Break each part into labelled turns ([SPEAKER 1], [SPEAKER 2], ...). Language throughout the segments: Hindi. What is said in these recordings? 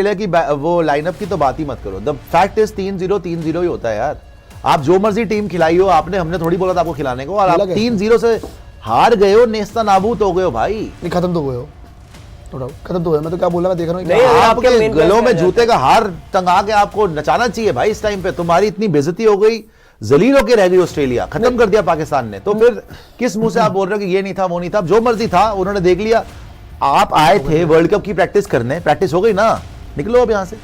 [SPEAKER 1] ऑस्ट्रेलिया की वो लाइनअप की तो बात ही मत करो। द फैक्ट इज 3-0 3-0 ही होता है यार। आप जो मर्जी टीम खिलाई हो, हमने थोड़ी बोला था आपको खिलाने को, और आप 3-0 से हार गए हो, नेस्ता नाबूद हो गए हो भाई।
[SPEAKER 2] नहीं, खत्म तो हुए हो, खत्म तो हुए। मैं तो क्या बोल रहा, मैं देख रहा
[SPEAKER 1] हूँ आपके गलों में जूते का हार टंगा के आपको नचाना चाहिए भाई इस टाइम पे। तुम्हारी इतनी बेइज्जती हो गई, जलील होके रह गई ऑस्ट्रेलिया, खत्म कर दिया पाकिस्तान ने। तो फिर किस मुंह से आप बोल रहे हो कि ये नहीं था वो नहीं था? जो मर्जी था, उन्होंने देख लिया। आप आए थे वर्ल्ड कप की प्रैक्टिस करने, प्रैक्टिस हो गई ना, निकलो अब यहाँ से।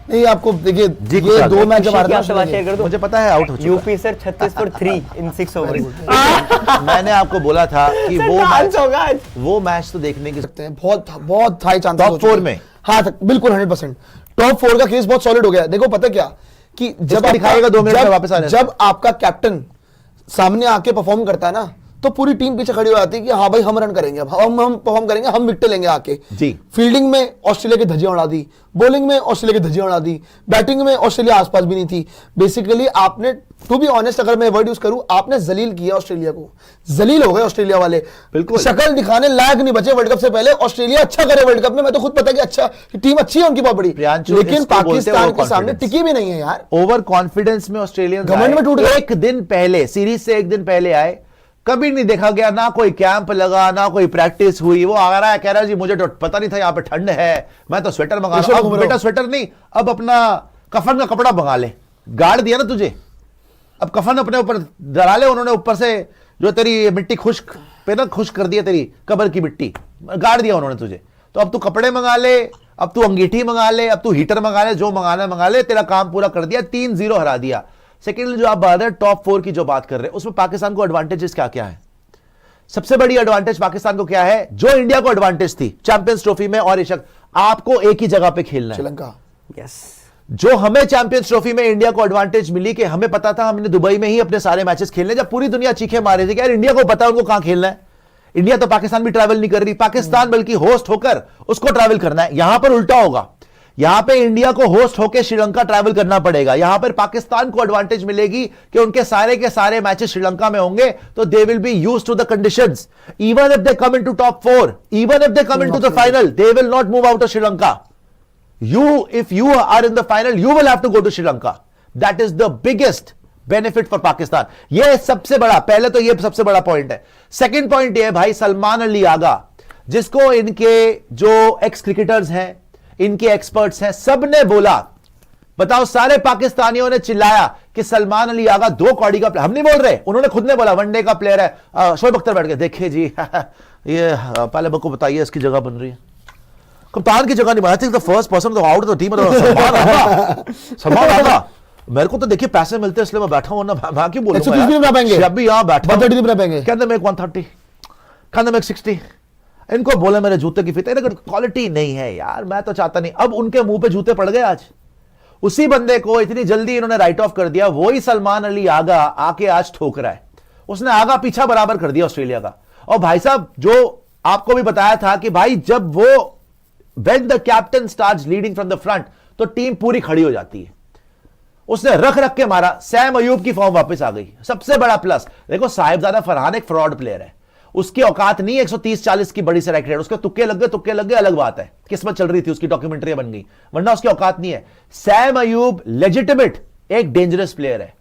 [SPEAKER 2] नहीं, आपको देखिए ये 2 मैच जब
[SPEAKER 1] मुझे पता है आउट हो चुका।
[SPEAKER 3] UP sir 36 for 3 in 6 overs।
[SPEAKER 1] मैंने आपको बोला था कि वो मैच तो देखने की
[SPEAKER 2] सकते हैं, बहुत हाई चांसेस
[SPEAKER 1] टॉप 4 में।
[SPEAKER 2] हाँ बिल्कुल 100%। टॉप 4 का केस बहुत सॉलिड हो गया। देखो पता क्या कि जब
[SPEAKER 1] दिखाएगा 2 मिनट में वापस आ रहे हैं,
[SPEAKER 2] जब आपका कैप्टन सामने आके परफॉर्म करता है ना, तो पूरी टीम पीछे खड़ी हो जाती है कि हाँ भाई हम रन करेंगे, अब हम परफॉर्म करेंगे, हम विकेट लेंगे आके
[SPEAKER 1] जी।
[SPEAKER 2] फील्डिंग में ऑस्ट्रेलिया की धज्जियां उड़ा दी, बॉलिंग में ऑस्ट्रेलिया की धज्जियां उड़ा दी, बैटिंग में ऑस्ट्रेलिया आसपास भी नहीं थी। बेसिकली आपने, टू बी ऑनेस्ट अगर मैं वर्ड यूज करूं, आपने जलील किया ऑस्ट्रेलिया को। जलील हो गए ऑस्ट्रेलिया वाले,
[SPEAKER 1] बिल्कुल
[SPEAKER 2] शक्ल दिखाने लायक नहीं बचे वर्ल्ड कप से पहले। ऑस्ट्रेलिया अच्छा करे वर्ल्ड कप में, मैं तो खुद पता कि अच्छा टीम अच्छी है उनकी बहुत बड़ी, लेकिन पाकिस्तान के सामने टिकी भी नहीं है यार।
[SPEAKER 1] ओवर कॉन्फिडेंस में ऑस्ट्रेलियन
[SPEAKER 2] घमंड में टूट गए।
[SPEAKER 1] एक दिन पहले, सीरीज से एक दिन पहले आए, कभी नहीं देखा गया, ना कोई कैंप लगा, ना कोई प्रैक्टिस हुई। वो आ रहा है, कह रहा है जी मुझे तो पता नहीं था यहाँ पे ठंड है, मैं तो स्वेटर मंगा रहा हूं। बेटा स्वेटर नहीं, अब अपना कफन का कपड़ा मंगा ले, गाड़ दिया ना तुझे, अब कफन अपने ऊपर डरा ले। उन्होंने ऊपर से जो तेरी मिट्टी खुश्क पे ना खुश्क कर दिया, तेरी कब्र की मिट्टी गाड़ दिया उन्होंने तुझे। तो अब तू कपड़े मंगा ले, अब तू अंगीठी मंगा ले, अब तू हीटर मंगा ले, जो मंगाना मंगा ले, तेरा काम पूरा कर दिया। 3-0 हरा दिया। सेकेंडली जो आप बात है टॉप 4 की जो बात कर रहे हैं, उसमें पाकिस्तान को एडवांटेजेस क्या क्या है? सबसे बड़ी एडवांटेज पाकिस्तान को क्या है, जो इंडिया को एडवांटेज थी चैंपियंस ट्रॉफी में और एशिया, आपको एक ही जगह पे खेलना है,
[SPEAKER 2] श्रीलंका।
[SPEAKER 3] यस,
[SPEAKER 1] जो हमें चैंपियंस ट्रॉफी में इंडिया को एडवांटेज मिली कि हमें पता था हमने दुबई में ही अपने सारे मैचेस खेलने, जब पूरी दुनिया चीखे मारे थे कि यार इंडिया को पता है उनको कहां खेलना है। इंडिया तो पाकिस्तान भी ट्रैवल नहीं कर रही, पाकिस्तान बल्कि होस्ट होकर उसको ट्रैवल करना है। यहां पर उल्टा होगा, यहां पे इंडिया को होस्ट होकर श्रीलंका ट्रैवल करना पड़ेगा। यहां पर पाकिस्तान को एडवांटेज मिलेगी कि उनके सारे के सारे मैचेस श्रीलंका में होंगे, तो they will be used to the conditions. Even if they come into top 4, even if they come into the final, they will not move out of Sri Lanka. If you are in the final, you will have to go to Sri Lanka. That is the biggest benefit for Pakistan. ये सबसे बड़ा, पहले तो ये सबसे बड़ा पॉइंट है। सेकंड पॉइंट ये है भाई, सलमान अली आगा, जिसको इनके जो एक्स क्रिकेटर्स हैं, इनके एक्सपर्ट्स हैं, सबने बोला, बताओ सारे पाकिस्तानियों ने चिल्लाया कि सलमान अली आगा 2 कौड़ी का प्लेयर, हम नहीं बोल रहे, उन्होंने खुद ने बोला वनडे का प्लेयर है। शोएब अख्तर बैठ के देखिए जी ये पहले बको बताइए इसकी जगह बन रही है, कप्तान की जगह नहीं बना। द फर्स्ट पर्सन तो आउट द टीम सलमान आगा। मेरे को तो देखिए पैसे मिलते हैं इसलिए मैं बैठा हूं ना, मैं क्यों बोल रहा हूं, जब भी यहां बैठा कहते मैं 130, कहते मैं 60, इनको बोले मेरे जूते की फिट क्वालिटी नहीं है यार, मैं तो चाहता नहीं। अब उनके मुंह पे जूते पड़ गए आज, उसी बंदे को इतनी जल्दी इन्होंने राइट ऑफ कर दिया। वही सलमान अली आगा आके आज ठोक रहा है, उसने आगा पीछा बराबर कर दिया ऑस्ट्रेलिया का। और भाई साहब जो आपको भी बताया था कि भाई जब वो when the captain starts leading from the front, तो टीम पूरी खड़ी हो जाती है। उसने रख रख के मारा, सैम अयूब की फॉर्म वापस आ गई। सबसे बड़ा प्लस देखो, साहिबजादा फरहान एक फ्रॉड प्लेयर है, उसकी औकात नहीं 130-40 की बड़ी स्ट्राइक रेट, उसके तुक्के लग गए अलग बात है, किस्मत चल रही थी उसकी, डॉक्यूमेंट्री बन गई, वरना उसकी औकात नहीं है। सैम अयूब लेजिटिमेट एक डेंजरस प्लेयर है,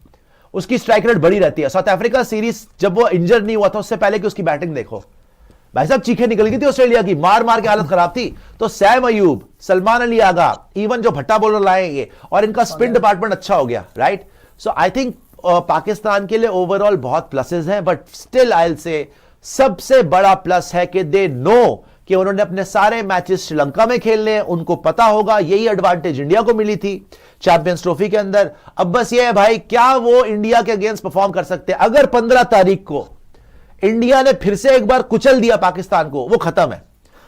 [SPEAKER 1] उसकी स्ट्राइक रेट बड़ी रहती है। साउथ अफ्रीका सीरीज जब वो इंजर नहीं हुआ था, उससे पहले की उसकी बैटिंग देखो भाई साहब, चीखें निकल गई थी ऑस्ट्रेलिया की, मार मार के हालत खराब थी। तो सैम अयूब, सलमान अली आगा, इवन जो भट्टा बॉलर लाएंगे, और इनका स्पिन डिपार्टमेंट अच्छा हो गया, right. So I think Pakistan के लिए ओवरऑल बहुत प्लसेस हैं, but still I will say सबसे बड़ा प्लस है कि दे नो कि उन्होंने अपने सारे मैचेस श्रीलंका में खेलने हैं, उनको पता होगा। यही एडवांटेज इंडिया को मिली थी चैंपियंस ट्रॉफी के अंदर। अब बस ये है भाई, क्या वो इंडिया के अगेंस्ट परफॉर्म कर सकते हैं? अगर 15 तारीख को इंडिया ने फिर से एक बार कुचल दिया पाकिस्तान को, वो खत्म है,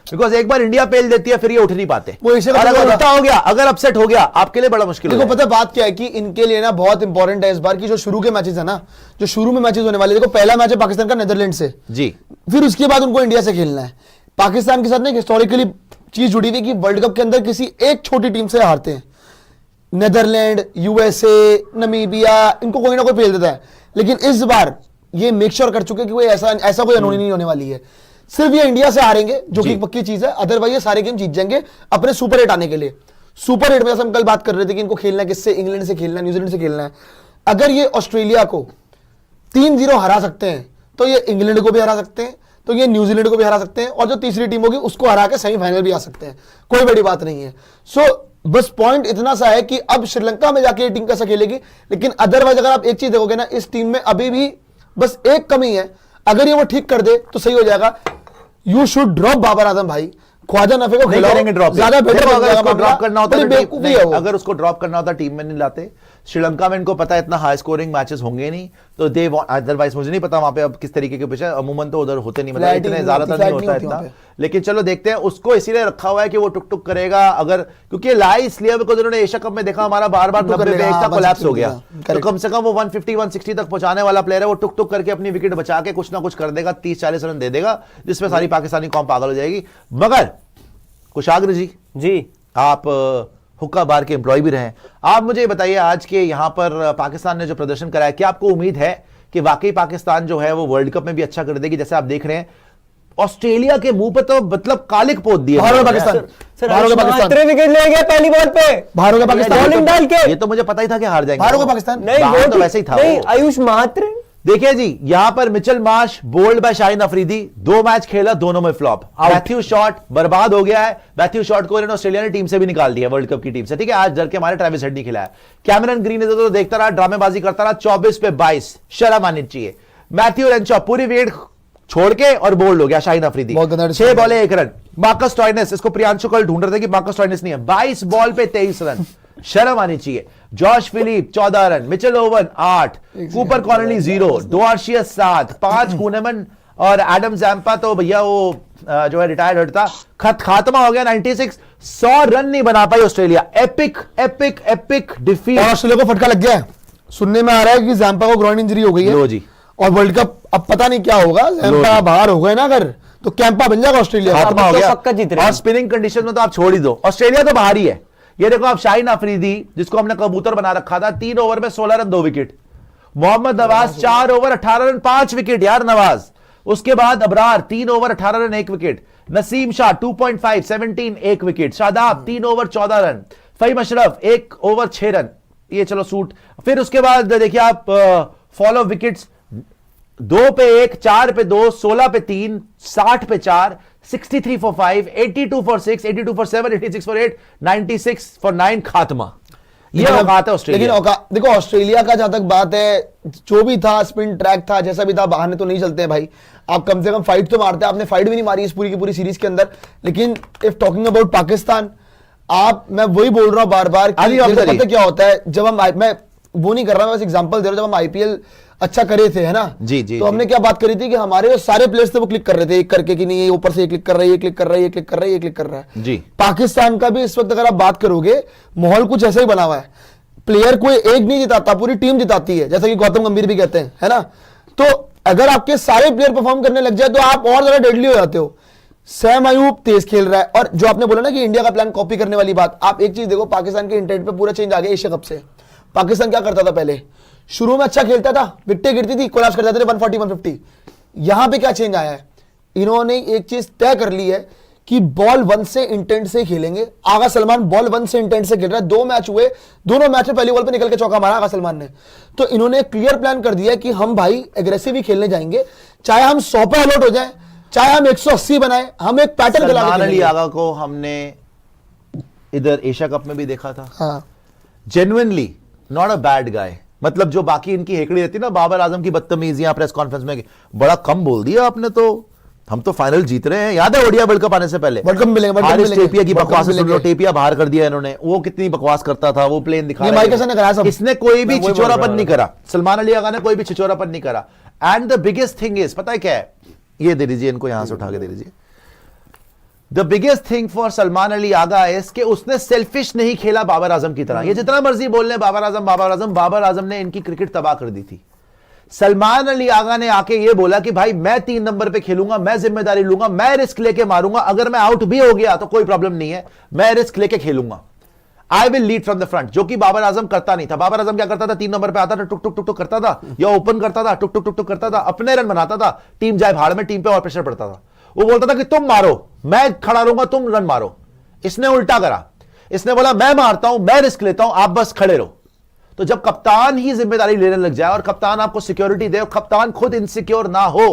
[SPEAKER 1] बिकॉज एक बार इंडिया पेल देती है फिर ये उठ नहीं पाते।
[SPEAKER 2] वो इसे
[SPEAKER 1] अगर उल्टा हो गया, अगर अपसेट हो गया, आपके लिए बड़ा मुश्किल है।
[SPEAKER 2] देखो पता बात क्या है कि इनके लिए ना बहुत इंपॉर्टेंट है इस बार की जो शुरू के मैचेस है ना, जो शुरू में मैचेस होने वाले। देखो पहला मैच है पाकिस्तान का नीदरलैंड से जी, फिर उसके बाद उनको इंडिया से खेलना है। पाकिस्तान के साथ ना हिस्टोरिकली चीज जुड़ी हुई कि वर्ल्ड कप के अंदर किसी एक छोटी टीम से हारते हैं, नीदरलैंड, यूएसए, नमीबिया, इनको कोई ना कोई फेल देता है। लेकिन इस बार ये मेक श्योर कर चुके कि कोई ऐसा कोई अनहोनी नहीं होने वाली है। सिर्फ ये इंडिया से हारेंगे जो कि पक्की चीज है, अदरवाइज ये सारे गेम जीत जाएंगे अपने सुपर 8 आने के लिए। सुपर 8 में जैसे हम कल बात कर रहे थे कि इनको खेलना है किससे, इंग्लैंड से खेलना है, न्यूजीलैंड से खेलना है। अगर ये ऑस्ट्रेलिया को 3-0 हरा सकते हैं तो ये इंग्लैंड को भी हरा सकते हैं, तो ये न्यूजीलैंड को भी हरा सकते हैं, और जो तीसरी टीम होगी उसको हरा के सेमीफाइनल भी आ सकते हैं। कोई बड़ी बात नहीं है। सो बस पॉइंट इतना सा है कि अब श्रीलंका में जाके ये टीम कैसा खेलेगी, लेकिन अदरवाइज अगर आप एक चीज देखोगे ना, इस टीम में अभी भी बस एक कमी है, अगर ये वो ठीक कर दे तो सही हो जाएगा। You should drop Babar Azam भाई, ख्वाजा नफे को
[SPEAKER 1] करेंगे ड्रॉप,
[SPEAKER 2] ज्यादा बेटर
[SPEAKER 1] अगर उसको ड्रॉप करना होता है
[SPEAKER 2] बेवकूफी है वो।
[SPEAKER 1] अगर उसको ड्रॉप करना होता टीम में नहीं लाते। श्रीलंका में इनको पता है इतना हाई स्कोरिंग मैचेस होंगे नहीं, तो दे अदरवाइज मुझे नहीं पता वहां पे अब किस तरीके के पिच है, अमूमन तो उधर होते नहीं, मतलब इतने ज्यादातर नहीं होता इतना, लेकिन चलो देखते हैं। उसको इसीलिए रखा हुआ है कि वो टुक टुक करेगा, अगर क्योंकि लाई इसलिए को जिन्होंने एशिया कप में देखा हमारा बार बार 90 पे एक कोलैप्स हो गया, तो कम से कम वो 150-160 तक पहुंचाने वाला प्लेयर है, वो टुक टुक करके अपनी विकेट बचा के कुछ ना कुछ कर देगा, 30-40 रन दे देगा, जिसमें सारी पाकिस्तानी कौम पागल हो जाएगी। मगर कुशाग्र जी आप हुक्का बार के एम्प्लॉय भी रहे, आप मुझे बताइए आज के यहां पर पाकिस्तान ने जो प्रदर्शन कराया, क्या आपको उम्मीद है कि वाकई पाकिस्तान जो है वो वर्ल्ड कप में भी अच्छा कर देगी? जैसे आप देख रहे हैं ऑस्ट्रेलिया के मुंह पे तो मतलब कालिक पोत दिए
[SPEAKER 2] पाकिस्तान,
[SPEAKER 3] विकेट ले गया पहली बॉल पे,
[SPEAKER 2] भारत पाकिस्तान
[SPEAKER 3] बॉलिंग डाल के।
[SPEAKER 1] ये तो मुझे पता ही था कि हार जाएंगे
[SPEAKER 2] भारत पाकिस्तान,
[SPEAKER 3] नहीं
[SPEAKER 1] वो तो वैसे ही था।
[SPEAKER 3] नहीं, आयुष मात्र
[SPEAKER 1] देखिए जी, यहां पर Mitchell Marsh bowled by Shaheen Afridi, 2 match खेला, दोनों में फ्लॉप। मैथ्यू शॉट बर्बाद हो गया है। मैथ्यू शॉट को ऑस्ट्रेलिया ने टीम से भी निकाल दिया, वर्ल्ड कप की टीम से, ठीक है। आज डर के हमारे ट्रेविस हेड नहीं खिलाया। कैमरन ग्रीन ने तो देखता रहा, ड्रामेबाजी करता रहा, 24 पे 22, शर्म आनी चाहिए। मैथ्यू रेंशॉ पूरी विकेट छोड़ के और बोल्ड हो गया शाहीन अफरीदी, 6 बॉले 1 रन। मार्कस टॉयनेस, इसको प्रियांशु कल ढूंढ रहे थे कि मार्कस टॉयनेस नहीं है, 22 बॉल पे 23 रन, शर्म आनी चाहिए। Josh Philippe 14 run, Mitchell Owen 8, Cooper कॉलोनी 0, डोआर्शियस 7, 5 कूनेमन और एडम जैम्पा तो भैया वो जो है रिटायर्ड हटता, खात्मा हो गया 96। 100 रन नहीं बना पाई Australia. Epic epic epic defeat.
[SPEAKER 2] और ऑस्ट्रेलिया को फटका लग गया है, सुनने में आ रहा है कि जैम्पा को ग्राउंड इंजरी हो गई है
[SPEAKER 1] जी,
[SPEAKER 2] और वर्ल्ड कप अब पता नहीं क्या होगा। जैम्पा बाहर हो गए ना अगर, तो कैंपा बन जाएगा ऑस्ट्रेलिया,
[SPEAKER 1] खात्मा हो गया।
[SPEAKER 3] पक्का जीत रहे
[SPEAKER 1] और स्पिनिंग कंडीशन में तो आप छोड़ ही दो, ऑस्ट्रेलिया तो बाहर ही है। ये देखो आप, शाहीन अफरीदी जिसको हमने कबूतर बना रखा था, 3 ओवर में 16 run 2 wicket. Mohammad Nawaz 4 over 18 run 5 wicket, यार नवाज। उसके बाद Abrar 3 over 18 run 1 wicket. Naseem Shah 2.5 17 1 wicket. Shadab 3 over 14 run. Faheem Ashraf 1 over 6 run, ये चलो सूट। फिर उसके बाद देखिए आप फॉल ऑफ विकेट्स, 2 पे 1, 4 पे 2, 16 पे 3, 60 पे 4, 63 for 5, 82 for 6, 82 for 7, 86 for 8, 96 for 9, खात्मा। ये औकात है ऑस्ट्रेलिया।
[SPEAKER 2] लेकिन देखो ऑस्ट्रेलिया का जहां तक बात है, जो भी था स्पिन ट्रैक था, जैसा भी था, बहाने तो नहीं चलते हैं भाई। आप कम से कम फाइट तो मारते हैं, आपने फाइट भी नहीं मारी इस पूरी की पूरी सीरीज के अंदर। लेकिन इफ टॉकिंग अबाउट पाकिस्तान, मैं वही बोल रहा हूं बार बार कि पता क्या होता है, जब हम, मैं वो नहीं कर रहा, मैं बस एग्जांपल दे रहा हूं, जब हम आईपीएल अच्छा करे थे, है ना
[SPEAKER 1] जी, जी,
[SPEAKER 2] तो हमने क्या बात करी थी कि हमारे जो सारे प्लेयर्स थे वो क्लिक कर रहे थे एक करके, कि नहीं ये ऊपर से ये क्लिक कर रहा है, ये क्लिक कर रहा है, ये क्लिक कर रहा है, ये क्लिक कर रहा है
[SPEAKER 1] जी।
[SPEAKER 2] पाकिस्तान का भी इस वक्त अगर आप बात करोगे, माहौल कुछ ऐसा ही बना हुआ है। प्लेयर कोई एक नहीं जिताता, पूरी टीम जिताती है, जैसा कि गौतम गंभीर भी कहते हैं, है ना। तो अगर आपके सारे प्लेयर परफॉर्म करने लग जाए तो आप और ज्यादा डेडली हो जाते हो। सैम अयूब तेज खेल रहा है, और जो आपने बोला ना कि इंडिया का प्लान कॉपी करने वाली बात, आप एक चीज देखो, पाकिस्तान के इंटेंट पे पूरा चेंज आ गया एशिया कप से। पाकिस्तान क्या करता था पहले, शुरू में अच्छा खेलता था, विकेटें गिरती थी, कोलैप्स कर जाते थे 140 150। यहां पे क्या चेंज आया है, इन्होंने एक चीज तय कर ली है कि बॉल 1 से इंटेंट से खेलेंगे। आगा सलमान बॉल 1 से इंटेंट से खेल रहा है। 2 मैच हुए, दोनों मैच में पहली बॉल पे निकल के चौका मारा आगा सलमान ने। तो इन्होंने क्लियर प्लान कर दिया कि हम भाई एग्रेसिव ही खेलने जाएंगे, चाहे हम 100 पे अलर्ट हो जाए, चाहे हम 180 बनाए, हम एक पैटर्न
[SPEAKER 1] सलमान अली आगा को हमने इधर एशिया कप में भी देखा था।
[SPEAKER 2] हाँ,
[SPEAKER 1] genuinely not a bad guy. मतलब जो बाकी इनकी हेकड़ी रहती ना, बाबर आजम की बदतमीजियां प्रेस कॉन्फ्रेंस में, बड़ा कम बोल दिया आपने, तो हम तो फाइनल जीत रहे हैं। याद है ओडिया वर्ल्ड कप आने से पहले
[SPEAKER 2] वर्ल्ड कप मिलेंगे,
[SPEAKER 1] हारिस टेपिया की बकवास सुन, टेपिया बाहर कर दिया इन्होंने, वो कितनी बकवास करता था, वो प्लेन दिखा इसने कोई भी छिचोरापन नहीं करा, सलमान अली आगा ने कोई भी छिचोरापन नहीं करा। And the biggest thing is, पता है क्या है, ये दे दीजिए इनको, यहां से उठा के दे दीजिए। The biggest thing for Salman Ali Agha is कि उसने सेल्फिश नहीं खेला बाबर आजम की तरह। ये जितना मर्जी बोल ले बाबर आजम बाबर आजम, बाबर आजम ने इनकी क्रिकेट तबाह कर दी थी। सलमान अली आगा ने आके ये बोला कि भाई मैं 3 नंबर पे खेलूंगा, मैं जिम्मेदारी लूंगा, मैं रिस्क लेके मारूंगा, अगर मैं आउट भी हो गया तो कोई प्रॉब्लम नहीं है, मैं रिस्क लेके खेलूंगा, I will lead from the front, जो कि बाबर आजम करता नहीं था। बाबर आजम क्या करता था, 3 नंबर पे आता था, टुक टुक टुक टुक करता था, या ओपन करता था, टुक टुक टुक टुक करता था, अपने रन बनाता था, टीम जाए भाड़ में, टीम पे और प्रेशर पड़ता था। वो बोलता था कि तुम मारो, मैं खड़ा रहूंगा, तुम रन मारो। इसने उल्टा करा, इसने बोला मैं मारता हूं, मैं रिस्क लेता हूं, आप बस खड़े रहो। तो जब कप्तान ही जिम्मेदारी लेने लग जाए और कप्तान आपको सिक्योरिटी दे और कप्तान खुद इनसिक्योर ना हो,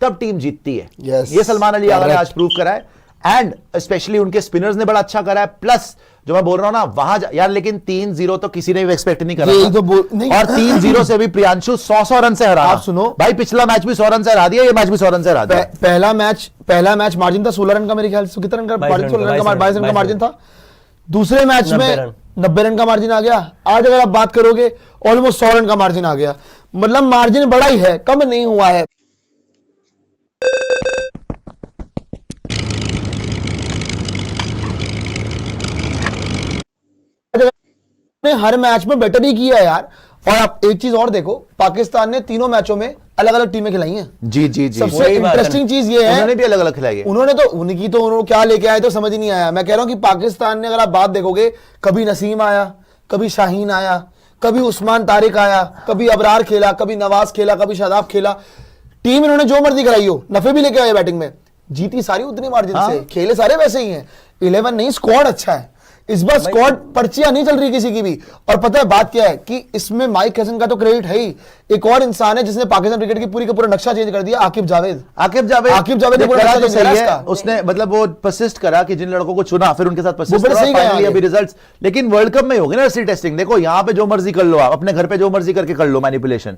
[SPEAKER 1] तब टीम जीतती है।
[SPEAKER 2] Yes,
[SPEAKER 1] ये सलमान अली आगा ने
[SPEAKER 2] correct.
[SPEAKER 1] आज प्रूव करा है। एंड स्पेशली उनके स्पिनर्स ने बड़ा अच्छा करा है। प्लस जो मैं बोल रहा हूं ना, वहां यार, लेकिन 3-0 तो किसी ने भी एक्सपेक्ट नहीं करा
[SPEAKER 2] यही
[SPEAKER 1] था।
[SPEAKER 2] तो नहीं।
[SPEAKER 1] और 3-0 से भी प्रियांशु 100 रन से हरा।
[SPEAKER 2] आप सुनो
[SPEAKER 1] भाई, पिछला मैच भी 100 रन से हरा दिया, ये मैच भी 100 रन से हरा दिया।
[SPEAKER 2] पहला मैच मार्जिन था 16 रन का, मेरे ख्याल से कितना रन का,
[SPEAKER 3] 22
[SPEAKER 2] 22 रन का मार्जिन था। दूसरे मैच
[SPEAKER 3] 90
[SPEAKER 2] में
[SPEAKER 3] रन।
[SPEAKER 2] 90 रन का मार्जिन आ गया। आज अगर आप बात करोगे ऑलमोस्ट 100 रन का मार्जिन आ गया। मतलब मार्जिन बड़ा ही है, कम नहीं हुआ है। ने हर मैच में बेटर ही किया है यार। और आप एक चीज और देखो, पाकिस्तान ने तीनों मैचों में अलग अलग टीमें खिलाई हैं।
[SPEAKER 1] जी जी जी,
[SPEAKER 2] सबसे
[SPEAKER 3] वही बात है।
[SPEAKER 2] इंटरेस्टिंग चीज ये है,
[SPEAKER 1] उन्होंने भी अलग अलग खिलाई है।
[SPEAKER 2] उन्होंने क्या लेके आए तो समझ ही नहीं आया। मैं कह रहा हूं कि पाकिस्तान ने, अगर आप बात देखोगे, कभी नसीम आया, कभी शाहीन आया, कभी उस्मान तारिक आया, कभी अबरार खेला, कभी नवाज खेला, कभी शादाब खेला। टीम इन्होंने जो मर्जी कराई हो, नफे भी लेके आए बैटिंग में, जीती सारी उतनी मार्जिन से, खेले सारे वैसे ही हैं। 11 नहीं, स्क्वाड अच्छा है इस बार। स्क्वाड पर्चियां नहीं चल रही किसी की भी। और पता है बात क्या है कि इसमें माइक हैसन का तो क्रेडिट है ही। एक और इंसान है जिसने पाकिस्तान क्रिकेट की पूरी का पूरा नक्शा चेंज कर दिया, आकिब जावेद।
[SPEAKER 1] आकिब जावेद ने
[SPEAKER 2] पूरा
[SPEAKER 1] करा
[SPEAKER 2] नक्शा
[SPEAKER 1] तो
[SPEAKER 2] चेंज
[SPEAKER 1] सही
[SPEAKER 2] करा
[SPEAKER 1] है।
[SPEAKER 2] इसका।
[SPEAKER 1] उसने मतलब वो परसिस्ट करा कि जिन लड़कों को चुना, फिर उनके साथ
[SPEAKER 2] वो
[SPEAKER 1] परसिस्ट
[SPEAKER 2] बड़ा
[SPEAKER 1] करा,
[SPEAKER 2] सही कहा
[SPEAKER 1] फाइनली
[SPEAKER 2] आगे।
[SPEAKER 1] अभी रिजल्ट्स। लेकिन वर्ल्ड कप में होगी ना ऐसी टेस्टिंग। देखो, यहां पे जो मर्जी कर लो आप, अपने घर पे जो मर्जी करके कर लो मैनिपुलेशन।